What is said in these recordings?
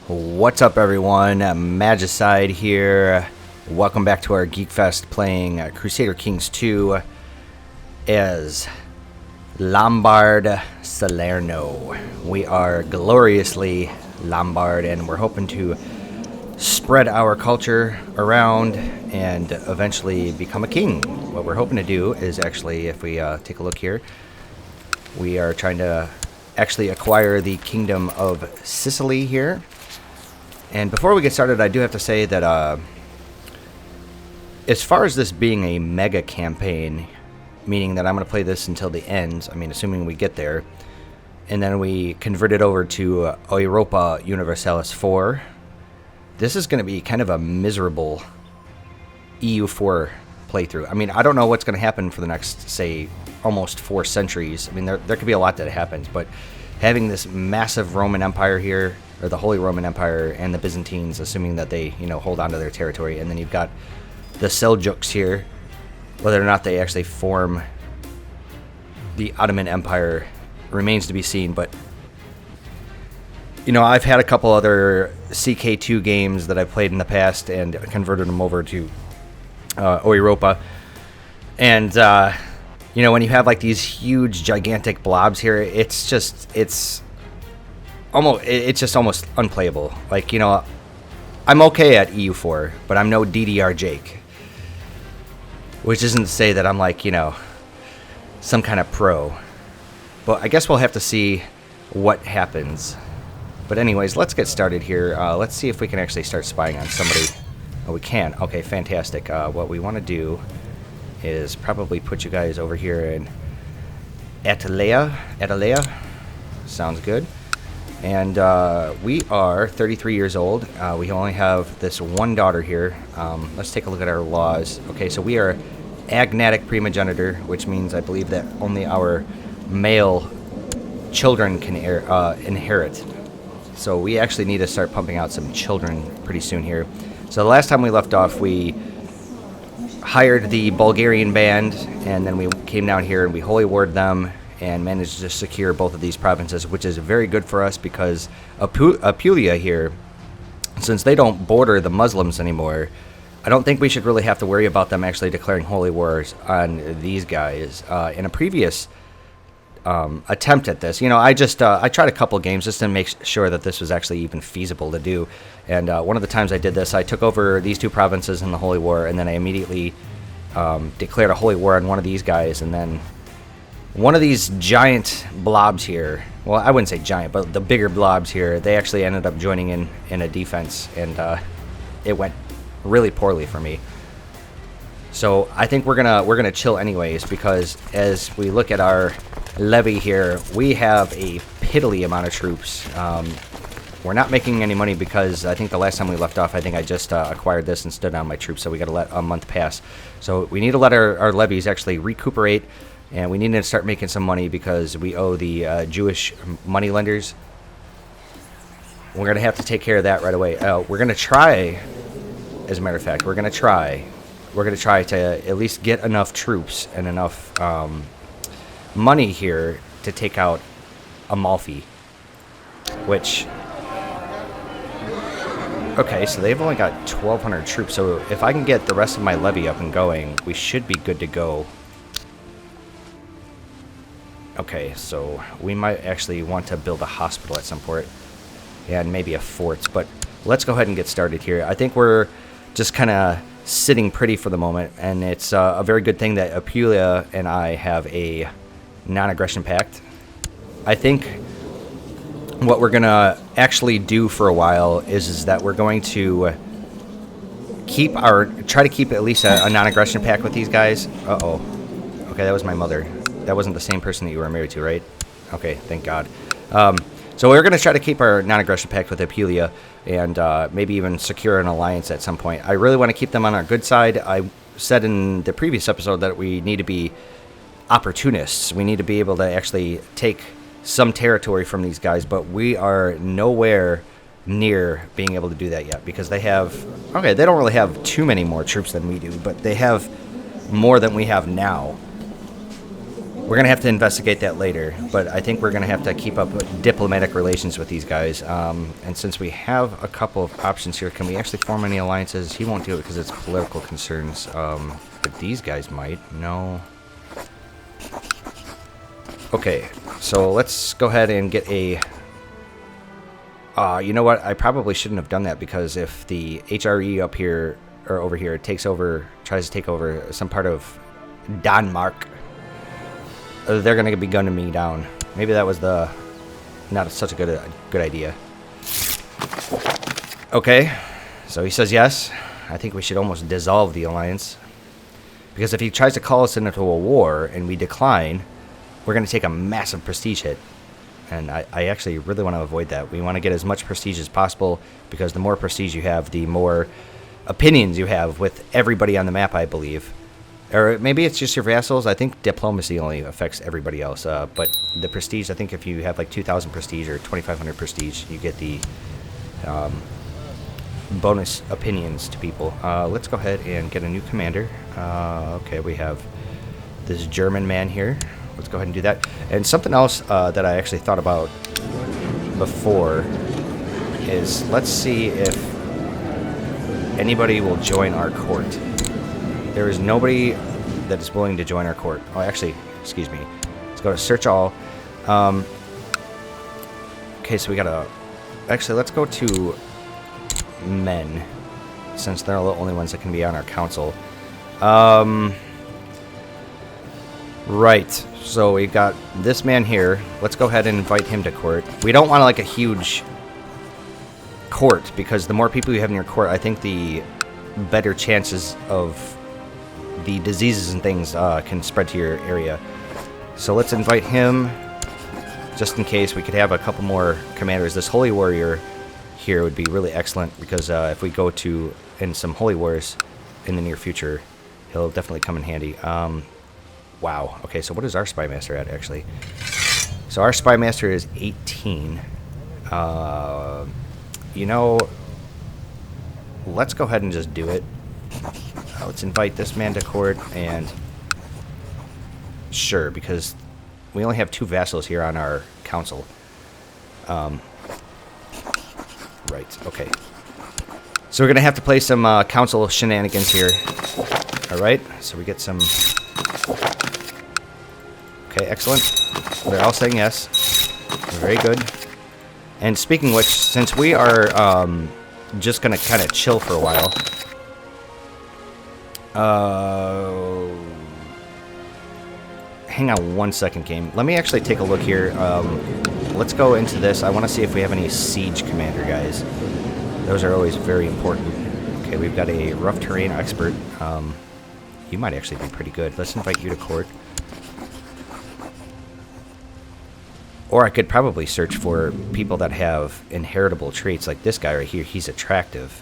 What's up, everyone? Magicide here. Welcome back to our Geek Fest playing Crusader Kings II as Lombard Salerno. We are gloriously Lombard, and we're hoping to spread our culture around and eventually become a king. What we're hoping to do is actually, if we take a look here, we are trying to actually acquire the kingdom of Sicily here. And before we get started, I do have to say that as far as this being a mega campaign, meaning that I'm going to play this until the end, I mean, assuming we get there, and then we convert it over to Europa Universalis 4, this is going to be kind of a miserable EU4 playthrough. I mean, I don't know what's going to happen for the next, say, almost 4 centuries. I mean, there could be a lot that happens, but having this massive Roman Empire here, or the Holy Roman Empire, and the Byzantines, assuming that they, hold on to their territory, and then you've got the Seljuks here, whether or not they actually form the Ottoman Empire remains to be seen, but I've had a couple other CK2 games that I've played in the past and converted them over to Europa, and when you have like these huge, gigantic blobs here, it's just almost unplayable. Like, I'm okay at EU4, but I'm no DDR Jake. Which isn't to say that I'm like, some kind of pro. But I guess we'll have to see what happens. But anyways, let's get started here. Let's see if we can actually start spying on somebody. Oh, we can. Okay, fantastic. What we want to do is probably put you guys over here in Atalea. Sounds good. And we are 33 years old. We only have this one daughter here. Let's take a look at our laws. Okay, so we are agnatic primogeniture, which means I believe that only our male children can inherit. So we actually need to start pumping out some children pretty soon here. So the last time we left off, we hired the Bulgarian band, and then we came down here and we holy warred them and managed to secure both of these provinces, which is very good for us because Apulia here, since they don't border the Muslims anymore, I don't think we should really have to worry about them actually declaring holy wars on these guys. In a previous attempt at this, I tried a couple games just to make sure that this was actually even feasible to do. And one of the times I did this, I took over these 2 provinces in the holy war, and then I immediately declared a holy war on one of these guys, and then one of these giant blobs here, well, I wouldn't say giant, but the bigger blobs here, they actually ended up joining in a defense, and it went really poorly for me. So I think we're gonna chill anyways, because as we look at our levy here, we have a piddly amount of troops. We're not making any money because I think the last time we left off, I think I just acquired this and stood down my troops, so we got to let a month pass. So we need to let our levies actually recuperate. And we need to start making some money because we owe the Jewish money lenders. We're going to have to take care of that right away. We're going to try, as a matter of fact, we're going to try to at least get enough troops and enough money here to take out Amalfi. Which, okay, so they've only got 1,200 troops. So if I can get the rest of my levy up and going, we should be good to go. Okay, so we might actually want to build a hospital at some point, and maybe a fort, but let's go ahead and get started here. I think we're just kind of sitting pretty for the moment, and it's a very good thing that Apulia and I have a non-aggression pact. I think what we're going to actually do for a while is that we're going to try to keep at least a non-aggression pact with these guys. Uh-oh. Okay, that was my mother. That wasn't the same person that you were married to, right? Okay, thank God. So we're going to try to keep our non-aggression pact with Apulia and maybe even secure an alliance at some point. I really want to keep them on our good side. I said in the previous episode that we need to be opportunists. We need to be able to actually take some territory from these guys, but we are nowhere near being able to do that yet because they don't really have too many more troops than we do, but they have more than we have now. We're going to have to investigate that later, but I think we're going to have to keep up diplomatic relations with these guys. And since we have a couple of options here, can we actually form any alliances? He won't do it because it's political concerns, but these guys might. No. Okay, so let's go ahead and get a... you know what? I probably shouldn't have done that, because if the HRE up here, or over here, tries to take over some part of Denmark, they're going to be gunning me down. Maybe that was not such a good idea. Okay, so he says yes. I think we should almost dissolve the alliance, because if he tries to call us into a war and we decline, we're going to take a massive prestige hit. And I actually really want to avoid that. We want to get as much prestige as possible, because the more prestige you have, the more opinions you have with everybody on the map, I believe. Or maybe it's just your vassals. I think diplomacy only affects everybody else. But the prestige, I think if you have like 2,000 prestige or 2,500 prestige, you get the bonus opinions to people. Let's go ahead and get a new commander. Okay, we have this German man here. Let's go ahead and do that. And something else that I actually thought about before is, let's see if anybody will join our court. There is nobody that is willing to join our court. Oh, actually, excuse me. Let's go to search all. Okay, so we gotta... Actually, let's go to men, since they're the only ones that can be on our council. Right, so we got this man here. Let's go ahead and invite him to court. We don't want like a huge court, because the more people you have in your court, I think the better chances of the diseases and things can spread to your area. So let's invite him, just in case we could have a couple more commanders. This holy warrior here would be really excellent, because if we go in some holy wars in the near future, he'll definitely come in handy. Wow. Okay, so what is our spy master at, actually? So our spy master is 18. You know, let's go ahead and just do it. Let's invite this man to court, and sure, because we only have 2 vassals here on our council. Right, okay. So we're going to have to play some council shenanigans here. Alright, so we get some... Okay, excellent. They're all saying yes. Very good. And speaking of which, since we are just going to kind of chill for a while... hang on one second, game. Let me actually take a look here. Let's go into this. I want to see if we have any siege commander guys. Those are always very important. Okay, we've got a rough terrain expert. You might actually be pretty good. Let's invite you to court. Or I could probably search for people that have inheritable traits, like this guy right here. He's attractive.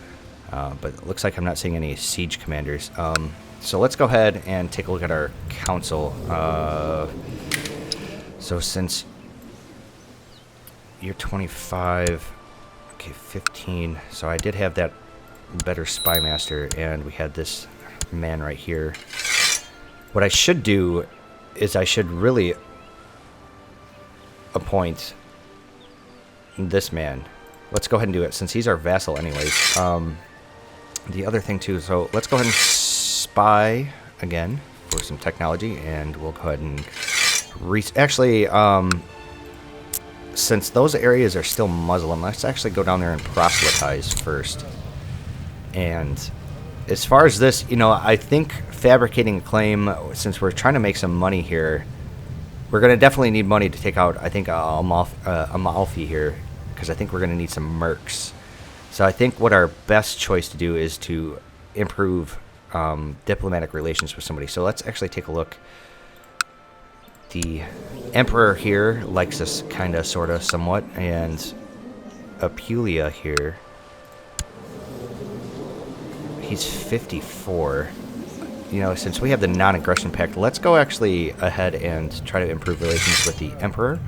But it looks like I'm not seeing any siege commanders. So let's go ahead and take a look at our council. So since you're 25, okay, 15. So I did have that better spy master, and we had this man right here. What I should do is I should really appoint this man. Let's go ahead and do it, since he's our vassal anyways. The other thing too, so let's go ahead and spy again for some technology, and we'll go ahead and actually, since those areas are still Muslim, let's actually go down there and proselytize first. And as far as this, you know, I think fabricating a claim, since we're trying to make some money here, we're going to definitely need money to take out, I think, Amalfi here, because I think we're going to need some mercs. So I think what our best choice to do is to improve diplomatic relations with somebody. So let's actually take a look. The Emperor here likes us kind of, sort of, somewhat, and Apulia here, he's 54. You know, since we have the non-aggression pact, let's go actually ahead and try to improve relations with the Emperor.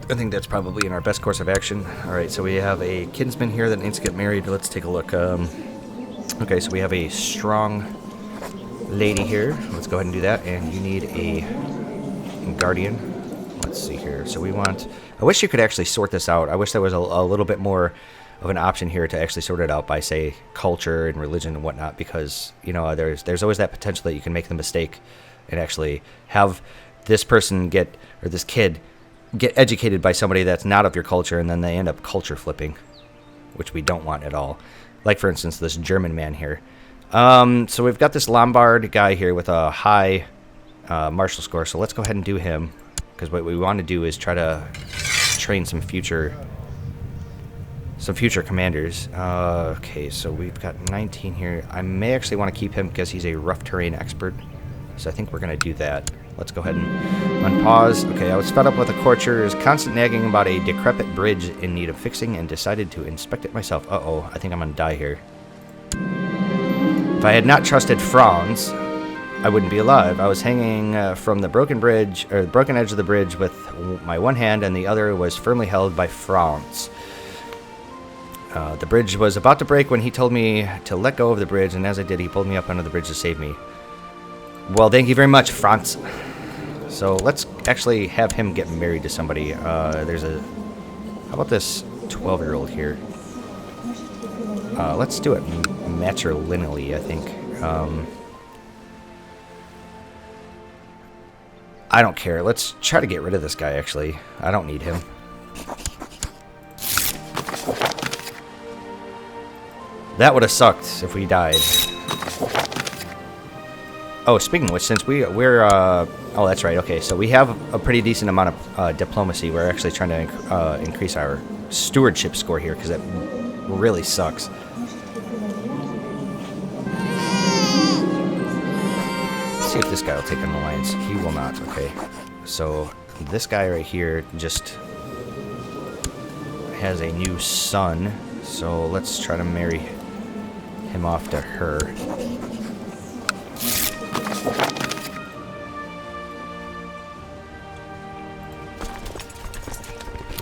I think that's probably in our best course of action. Alright, so we have a kinsman here that needs to get married. Let's take a look. Okay, so we have a strong lady here. Let's go ahead and do that. And you need a guardian. Let's see here. So we want... I wish you could actually sort this out. I wish there was a little bit more of an option here to actually sort it out by, say, culture and religion and whatnot, because, you know, there's always that potential that you can make the mistake and actually have this person get, or this kid get educated by somebody that's not of your culture, and then they end up culture flipping, which we don't want at all. Like, for instance, this German man here. So we've got this Lombard guy here with a high martial score, so let's go ahead and do him, because what we want to do is try to train some future commanders. Okay, so we've got 19 here. I may actually want to keep him because he's a rough terrain expert, so I think we're going to do that. Let's go ahead and unpause. Okay, I was fed up with the courtier's constant nagging about a decrepit bridge in need of fixing and decided to inspect it myself. Uh-oh, I think I'm going to die here. If I had not trusted Franz, I wouldn't be alive. I was hanging from the broken bridge, or the broken edge of the bridge with my one hand, and the other was firmly held by Franz. The bridge was about to break when he told me to let go of the bridge, and as I did, he pulled me up onto the bridge to save me. Well, thank you very much, Franz. So let's actually have him get married to somebody. How about this 12-year-old here? Let's do it matrilineally, I think. I don't care. Let's try to get rid of this guy, actually. I don't need him. That would have sucked if we died. Oh, speaking of which, since we're oh, that's right. Okay, so we have a pretty decent amount of diplomacy. We're actually trying to increase our stewardship score here, because it really sucks. Let's see if this guy will take an alliance. He will not. Okay, so this guy right here just has a new son, so let's try to marry him off to her.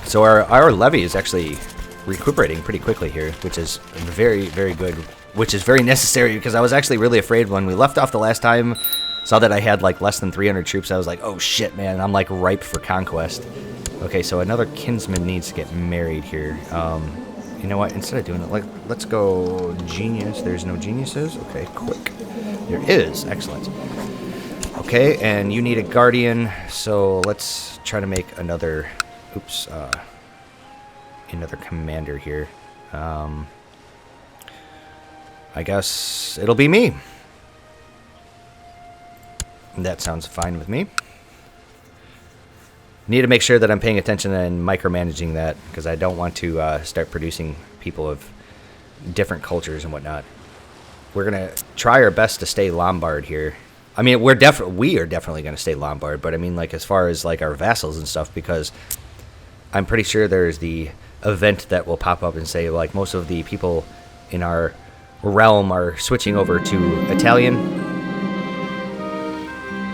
So our levy is actually recuperating pretty quickly here, which is very, very good, which is very necessary, because I was actually really afraid when we left off the last time, saw that I had like less than 300 troops. I was like, oh shit, man, I'm like ripe for conquest. Okay, so another kinsman needs to get married here. You know what, instead of doing it, like, let's go genius. There's no geniuses. Okay, quick. There is. Excellent. Okay, and you need a guardian, so let's try to make another... Oops, another commander here. I guess it'll be me. That sounds fine with me. Need to make sure that I'm paying attention and micromanaging that, because I don't want to start producing people of different cultures and whatnot. We're gonna try our best to stay Lombard here. I mean, we are definitely gonna stay Lombard, but I mean, like, as far as like our vassals and stuff, because I'm pretty sure there's the event that will pop up and say, like, most of the people in our realm are switching over to Italian.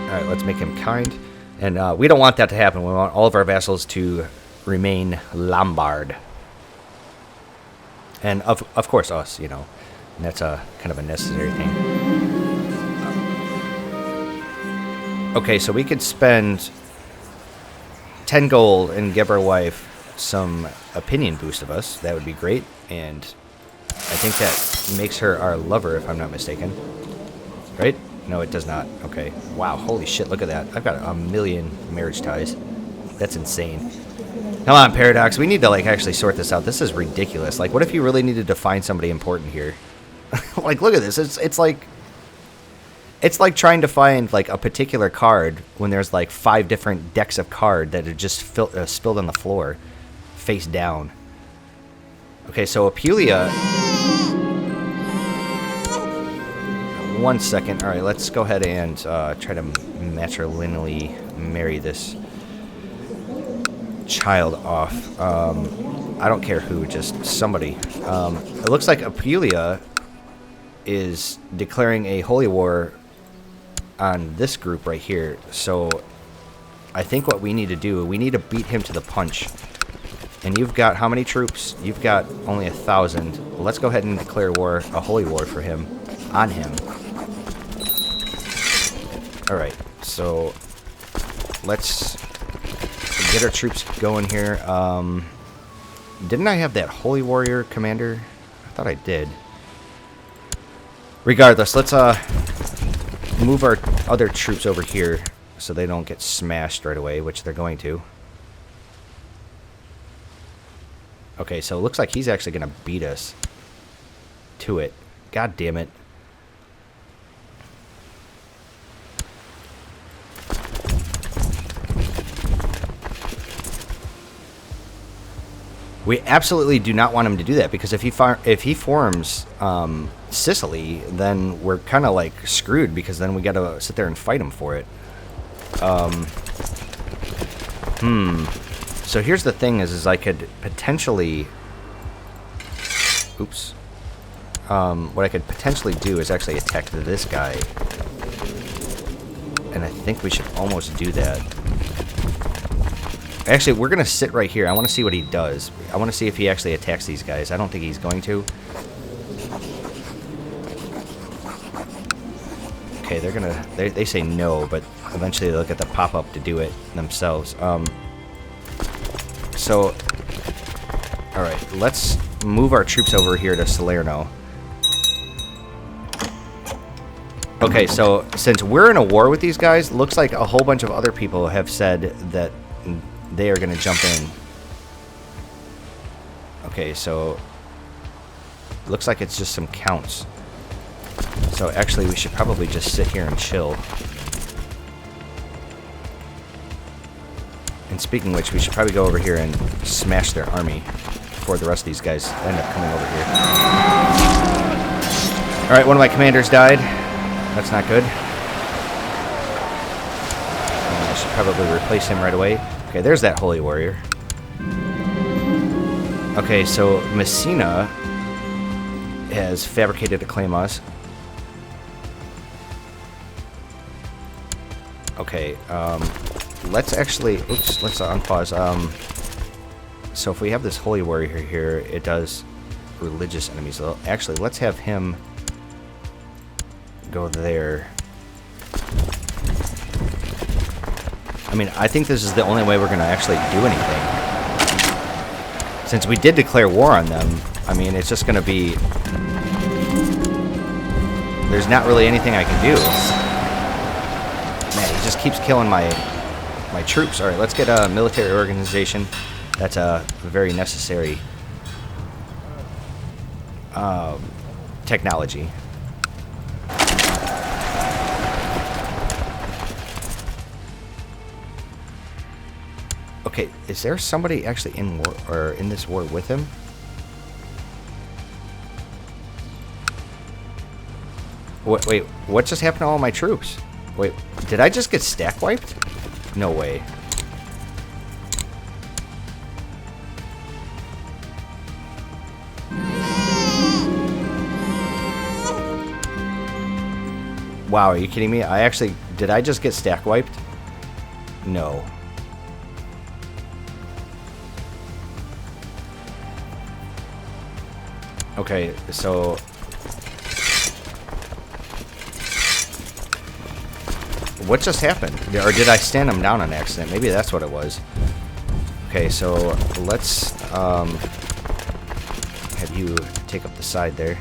Alright, let's make him kind. And we don't want that to happen. We want all of our vassals to remain Lombard. And of course us, you know. And that's a kind of a necessary thing. Okay, so we could spend 10 gold and give our wife some opinion boost of us. That would be great. And I think that makes her our lover, if I'm not mistaken. Right? No, it does not. Okay. Wow, holy shit, look at that. I've got a million marriage ties. That's insane. Come on, Paradox. We need to, like, actually sort this out. This is ridiculous. Like, what if you really needed to find somebody important here? Like, look at this. It's like... It's like trying to find, like, a particular card when there's, like, 5 different decks of card that are just spilled on the floor, face down. Okay, so Apulia... 1 second. All right, let's go ahead and try to matrilineally marry this child off. I don't care who, just somebody. It looks like Apulia is declaring a holy war on this group right here. So I think what we need to do, we need to beat him to the punch. And you've got how many troops? You've got only 1,000. Well, let's go ahead and declare war, a holy war for him, on him. Alright, so let's get our troops going here. Didn't I have that Holy Warrior commander? I thought I did. Regardless, let's move our other troops over here so they don't get smashed right away, which they're going to. Okay, so it looks like he's actually going to beat us to it. God damn it. We absolutely do not want him to do that, because if he forms Sicily, then we're kind of like screwed, because then we got to sit there and fight him for it. So here's the thing: is I could potentially, oops. What I could potentially do is actually attack this guy, and I think we should almost do that. Actually, we're gonna sit right here. I want to see what he does. I want to see if he actually attacks these guys. I don't think he's going to. Okay, they're gonna. They say no, but eventually they'll get the pop up to do it themselves. So, all right, let's move our troops over here to Salerno. Okay, so since we're in a war with these guys, looks like a whole bunch of other people have said that they are going to jump in. Okay, so looks like it's just some counts. So actually, we should probably just sit here and chill. And speaking of which, we should probably go over here and smash their army before the rest of these guys end up coming over here. All right, one of my commanders died. That's not good. I should probably replace him right away. Okay, there's that Holy Warrior. Okay, so Messina has fabricated to claim us. Okay, let's actually... Oops, let's unpause. So if we have this Holy Warrior here, it does religious enemies. So actually, let's have him go there. I mean, I think this is the only way we're going to actually do anything. Since we did declare war on them, I mean, it's just going to be... There's not really anything I can do. Man, he just keeps killing my troops. All right, let's get a military organization. That's a very necessary technology. Okay, is there somebody actually in war or in this war with him? Wait, what just happened to all my troops? Wait, did I just get stack wiped? No way. Wow, are you kidding me? Did I just get stack wiped? No. Okay, so what just happened? Or did I stand him down on accident? Maybe that's what it was. Okay, so let's have you take up the side there.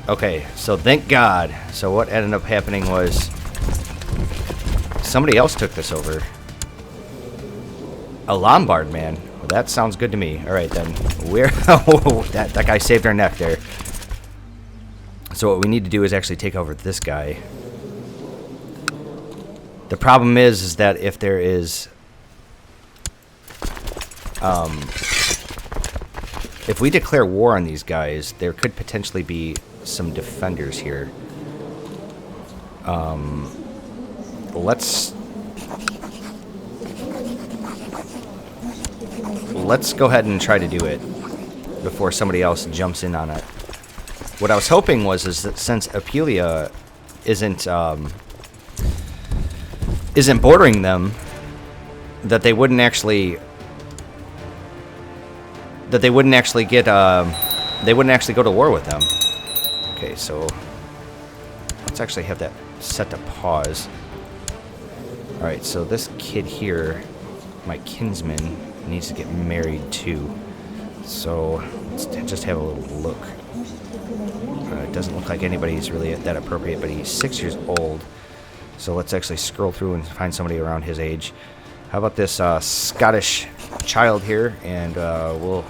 Okay, so thank God. So what ended up happening was somebody else took this over. A Lombard, man. Well, that sounds good to me. All right, then. We're that guy saved our neck there. So what we need to do is actually take over this guy. The problem is that if there is... if we declare war on these guys, there could potentially be some defenders here. Let's go ahead and try to do it before somebody else jumps in on it. What I was hoping was that since Apulia isn't bordering them, that they wouldn't actually that they wouldn't actually get, they wouldn't actually go to war with them. Okay, so let's actually have that set to pause. Alright, so this kid here, my kinsman, needs to get married too. So let's just have a little look. It doesn't look like anybody's really that appropriate, but he's 6 years old. So let's actually scroll through and find somebody around his age. How about this Scottish child here? And we'll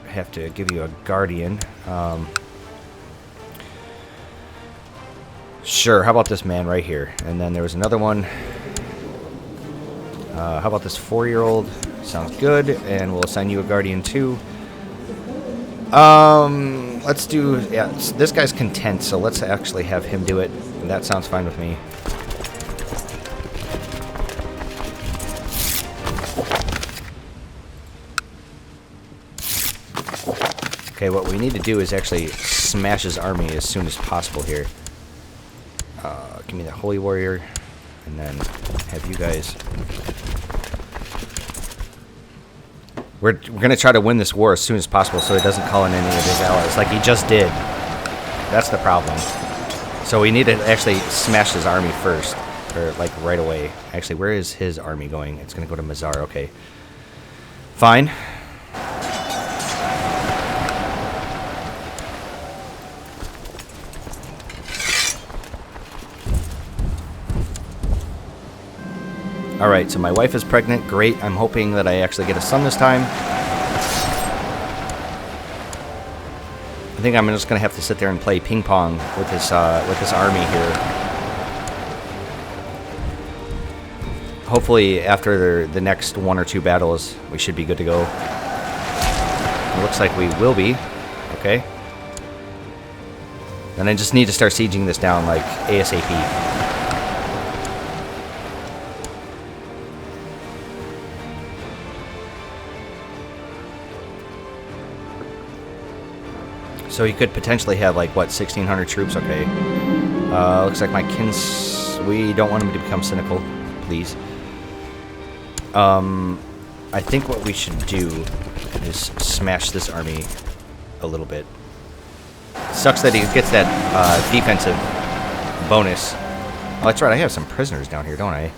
have to give you a guardian. Sure, how about this man right here? And then there was another one. How about this 4-year-old? Sounds good. And we'll assign you a guardian too. Let's do... Yeah, this guy's content, so let's actually have him do it. That sounds fine with me. Okay, what we need to do is actually smash his army as soon as possible here. Give me the Holy Warrior, and then have you guys... We're going to try to win this war as soon as possible so he doesn't call in any of his allies like he just did. That's the problem. So we need to actually smash his army first, or like right away. Actually, where is his army going? It's going to go to Mazar, okay. Fine. Alright, so my wife is pregnant. Great. I'm hoping that I actually get a son this time. I think I'm just going to have to sit there and play ping pong with this army here. Hopefully, after the next 1 or 2 battles, we should be good to go. It looks like we will be. Okay. Then I just need to start sieging this down, like, ASAP. So he could potentially have, like, what, 1,600 troops? Okay. Looks like my we don't want him to become cynical, please. I think what we should do is smash this army a little bit. Sucks that he gets that defensive bonus. Oh, that's right, I have some prisoners down here, don't I?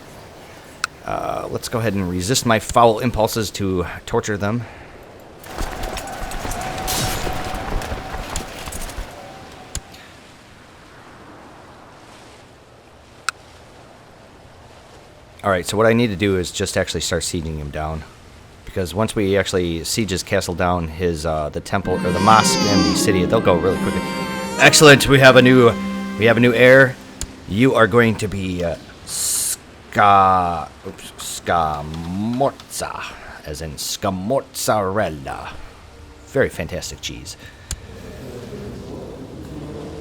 Let's go ahead and resist my foul impulses to torture them. Alright, so what I need to do is just actually start sieging him down. Because once we actually siege his castle down, his the temple or the mosque and the city, they'll go really quickly. Excellent, we have a new heir. You are going to be Scamorza, as in Scamozzarella. Very fantastic cheese.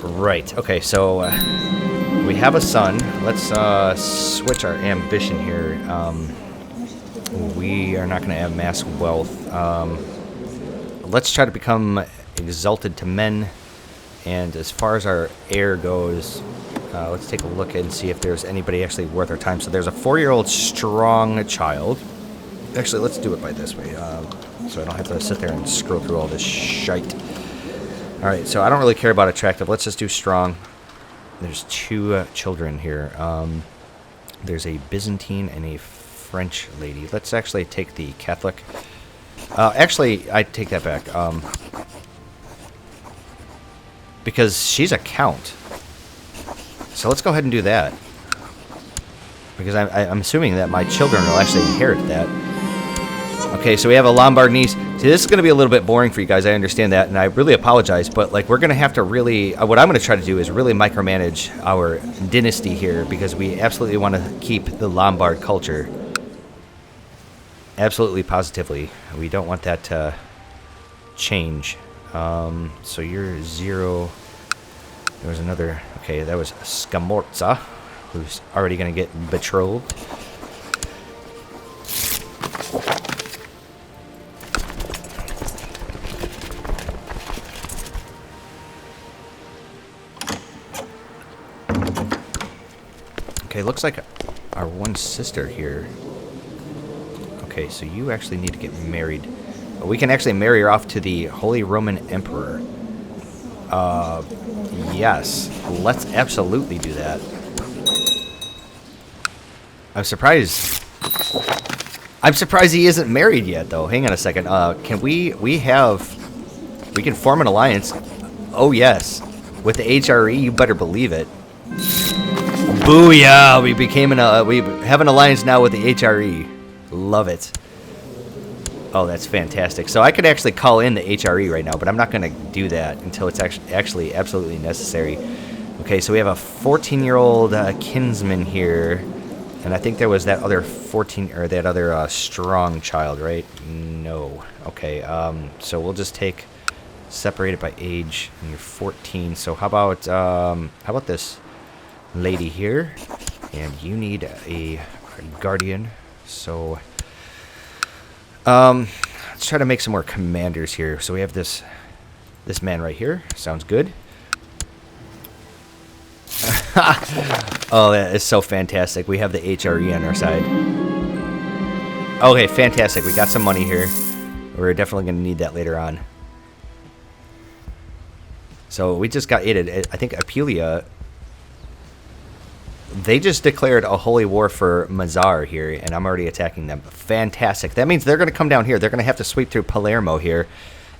Right, okay, so we have a son. Let's switch our ambition here. We are not going to amass wealth. Let's try to become exalted to men. And as far as our heir goes, let's take a look and see if there's anybody actually worth our time. So there's a 4-year-old strong child. Actually, let's do it by this way, so I don't have to sit there and scroll through all this shite. Alright, so I don't really care about attractive. Let's just do strong. There's 2 children here. There's a Byzantine and a French lady. Let's actually take the Catholic. Actually, I take that back. Because she's a count. So let's go ahead and do that. Because I'm assuming that my children will actually inherit that. Okay, so we have a Lombard niece. See, this is going to be a little bit boring for you guys. I understand that, and I really apologize. But like, we're going to have to really... what I'm going to try to do is really micromanage our dynasty here, because we absolutely want to keep the Lombard culture. Absolutely, positively. We don't want that to change. So you're 0. There was another... Okay, that was Scamorza, who's already going to get betrothed. Okay, looks like our one sister here. Okay, so you actually need to get married. we can actually marry her off to the Holy Roman Emperor. Yes, let's absolutely do that. I'm surprised he isn't married yet, though. Hang on a second. Can we can form an alliance. Oh, yes. With the HRE, you better believe it. Booyah! We have an alliance now with the HRE. Love it. Oh, that's fantastic. So I could actually call in the HRE right now, but I'm not going to do that until it's actually absolutely necessary. Okay, so we have a 14-year-old kinsman here, and I think there was that other strong child, right? No. Okay. So we'll just take separate it by age, and you're 14. So how about this lady here, and you need a guardian. So let's try to make some more commanders here. So we have this man right here. Sounds good. Oh, that is so fantastic. We have the HRE on our side. Okay, fantastic. We got some money here. We're definitely going to need that later on. So we just got aided. I think Apulia, they just declared a holy war for Mazar here, and I'm already attacking them. Fantastic. That means they're going to come down here. They're going to have to sweep through Palermo here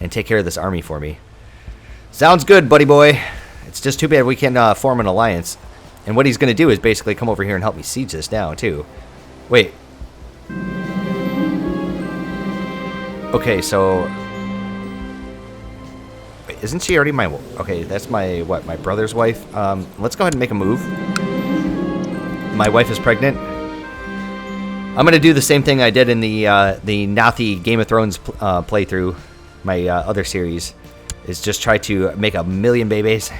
and take care of this army for me. Sounds good, buddy boy. It's just too bad we can't form an alliance. And what he's going to do is basically come over here and help me siege this down, too. Wait. Okay, so... Wait, isn't she already my... Okay, that's my brother's wife. Let's go ahead and make a move. My wife is pregnant. I'm going to do the same thing I did in the Nathi Game of Thrones playthrough, my other series, is just try to make 1,000,000 babies.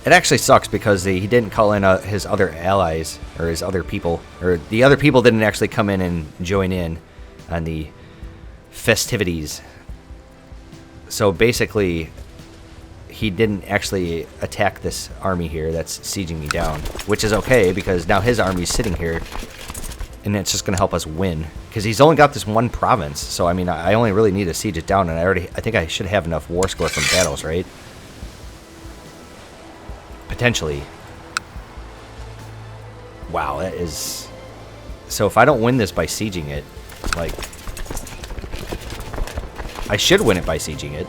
It actually sucks because he didn't call in his other allies, or his other people, or the other people didn't actually come in and join in on the festivities. So basically, he didn't actually attack this army here that's sieging me down, which is okay because now his army's sitting here, and it's just going to help us win because he's only got this one province. So I mean, I only really need to siege it down, and I think I should have enough war score from battles, right? Potentially. Wow, that is... So if I don't win this by sieging it, like... I should win it by sieging it.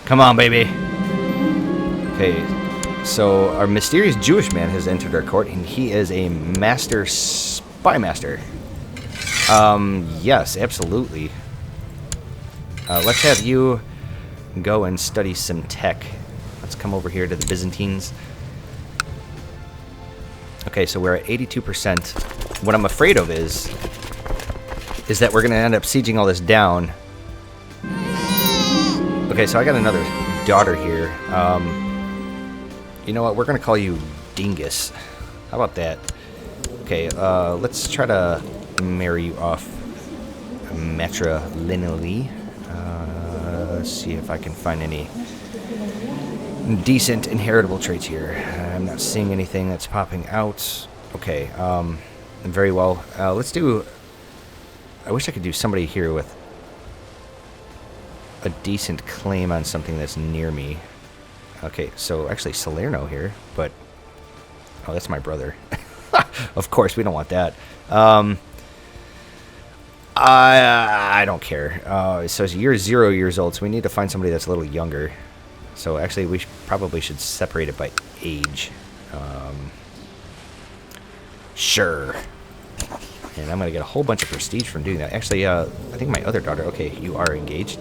Come on, baby. Okay, so our mysterious Jewish man has entered our court, and he is a master spy master. Yes, absolutely. Let's have you go and study some tech. Let's come over here to the Byzantines. Okay, so we're at 82%. What I'm afraid of is that we're going to end up sieging all this down. Okay, so I got another daughter here. You know what? We're going to call you Dingus. How about that? Okay, let's try to marry you off matrilineally. Let's see if I can find any decent inheritable traits here. I'm not seeing anything that's popping out. Okay, very well. Let's do... I wish I could do somebody here with a decent claim on something that's near me. Okay, so actually Salerno here, but... Oh, that's my brother. Of course, we don't want that. I don't care. So you're 0 years old, so we need to find somebody that's a little younger. So actually, we probably should separate it by age. Sure. And I'm going to get a whole bunch of prestige from doing that. Actually, I think my other daughter... Okay, you are engaged.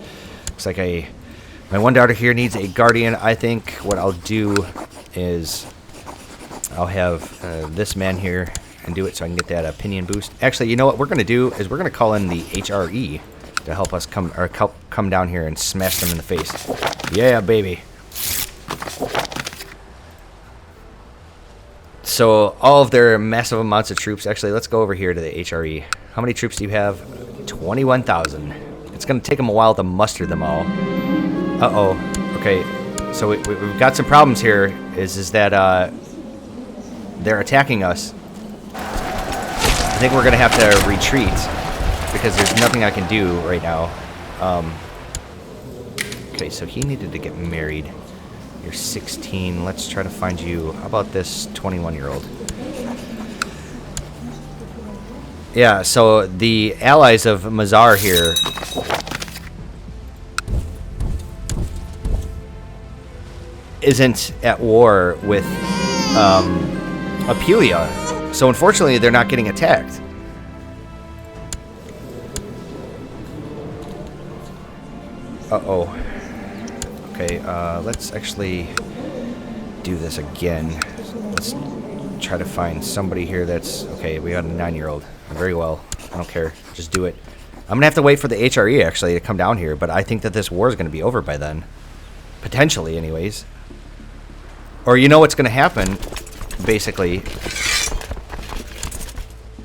Looks like my one daughter here needs a guardian. I think what I'll do is I'll have this man here and do it so I can get that opinion boost. Actually, you know what we're going to do is we're going to call in the HRE to help us come down here and smash them in the face. Yeah, baby. So all of their massive amounts of troops. Actually, let's go over here to the HRE. How many troops do you have? 21,000. It's going to take them a while to muster them all. Uh-oh. Okay. So we've got some problems here. Is that they're attacking us. I think we're going to have to retreat. because there's nothing I can do right now. Okay, so he needed to get married. You're 16. Let's try to find you. How about this 21-year-old? Yeah, so the allies of Mazar here isn't at war with Apulia. So unfortunately, they're not getting attacked. Uh-oh. Okay, let's actually do this again. Let's try to find somebody here that's... Okay, we got a 9-year-old. Very well. I don't care. Just do it. I'm going to have to wait for the HRE, actually, to come down here, but I think that this war is going to be over by then. Potentially, anyways. Or you know what's going to happen, basically,